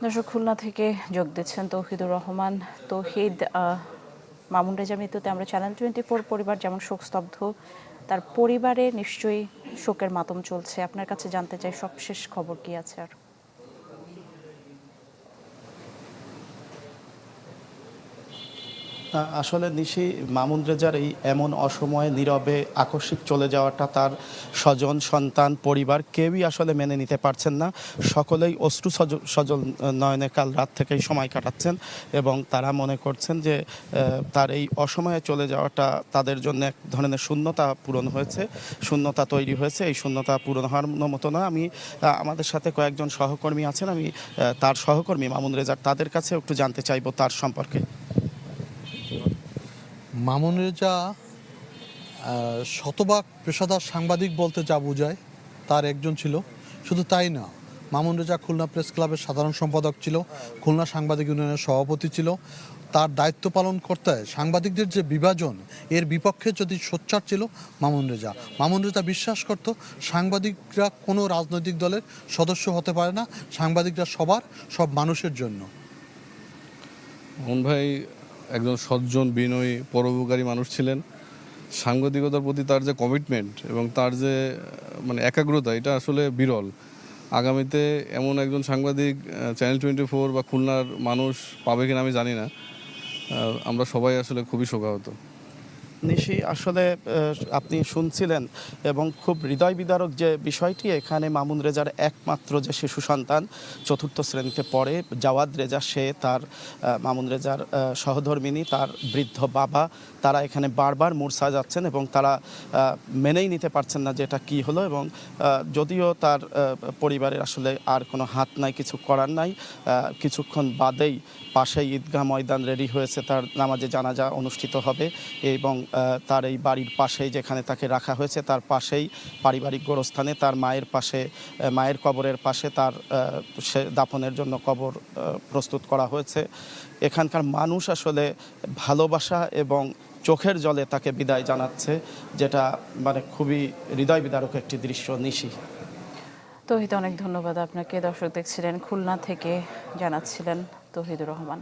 দর্শক, খুলনা থেকে যোগ দিচ্ছেন তৌহিদুর রহমান। তৌহিদ, মামুন রেজার মৃত্যুতে আমরা চ্যানেল 24 পরিবার যেমন শোকস্তব্ধ, তার পরিবারে নিশ্চয়ই শোকের মাতম চলছে। আপনার কাছে জানতে চাই সবশেষ খবর কি আছে। আর আসলে নিশি, মামুন রেজার এই এমন অসময়ে নীরবে আকস্মিক চলে যাওয়াটা তার স্বজন, সন্তান, পরিবার কেউই আসলে মেনে নিতে পারছেন না। সকলেই অশ্রু সজল নয়নে কাল রাত থেকেই সময় কাটাচ্ছেন এবং তারা মনে করছেন যে তার এই অসময়ে চলে যাওয়াটা তাদের জন্য এক ধরনের শূন্যতা পূরণ হয়েছে, শূন্যতা তৈরি হয়েছে। এই শূন্যতা পূরণ হওয়ার মতো না। আমি আমাদের সাথে কয়েকজন সহকর্মী আছেন, আমি তার সহকর্মী মামুন রেজার, তাদের কাছে একটু জানতে চাইবো তার সম্পর্কে। মামুন রেজা শতভাগ পেশাদার সাংবাদিক বলতে যা বোঝায় তার একজন ছিল। শুধু তাই না, মামুন রেজা খুলনা প্রেস ক্লাবের সাধারণ সম্পাদক ছিল, খুলনা সাংবাদিক ইউনিয়নের সভাপতি ছিল। তার দায়িত্ব পালন করতে সাংবাদিকদের যে বিভাজন, এর বিপক্ষে যদি সোচ্চার ছিল মামুন রেজা। মামুন রেজা বিশ্বাস করত সাংবাদিকরা কোনো রাজনৈতিক দলের সদস্য হতে পারে না, সাংবাদিকরা সব মানুষের জন্য। মামুন ভাই একজন সজ্জন, বিনয়ী, পরোপকারী মানুষ ছিলেন। সাংবাদিকতার প্রতি তার যে কমিটমেন্ট এবং তার যে একাগ্রতা, এটা আসলে বিরল। আগামীতে এমন একজন সাংবাদিক চ্যানেল 24 বা খুলনার মানুষ পাবে কিনা আমি জানি না। আমরা সবাই আসলে খুবই শোকাহত। নিশি, আসলে আপনি শুনছিলেন এবং খুব হৃদয় বিদারক যে বিষয়টি, এখানে মামুন রেজার একমাত্র যে শিশু সন্তান, চতুর্থ শ্রেণীতে পড়ে, জাওয়াদ রেজা, সে তার মামুন রেজার সহধর্মিনী, তার বৃদ্ধ বাবা, তারা এখানে বারবার মূর্ছা যাচ্ছেন এবং তারা মেনেই নিতে পারছেন না যে এটা কী হলো। এবং যদিও তার পরিবারের আসলে আর কোনো হাত নাই, কিছু করার নাই, কিছুক্ষণ বাদেই পাশেই ঈদগাহ ময়দান রেডি হয়েছে, তার নামাজে জানাজা অনুষ্ঠিত হবে এবং তার এই বাড়ির পাশেই যেখানে তাকে রাখা হয়েছে তার পাশেই পারিবারিক গোরস্থানে তার মায়ের পাশে, মায়ের কবরের পাশে তার সে দাফনের জন্য কবর প্রস্তুত করা হয়েছে। এখানকার মানুষ আসলে ভালোবাসা এবং চোখের জলে তাকে বিদায় জানাচ্ছে, যেটা খুবই হৃদয় বিদারক একটি দৃশ্য। নিশি, তৌহিদ, অনেক ধন্যবাদ আপনাকে। দর্শক দেখছিলেন খুলনা থেকে জানাচ্ছিলেন তৌহিদুর রহমান।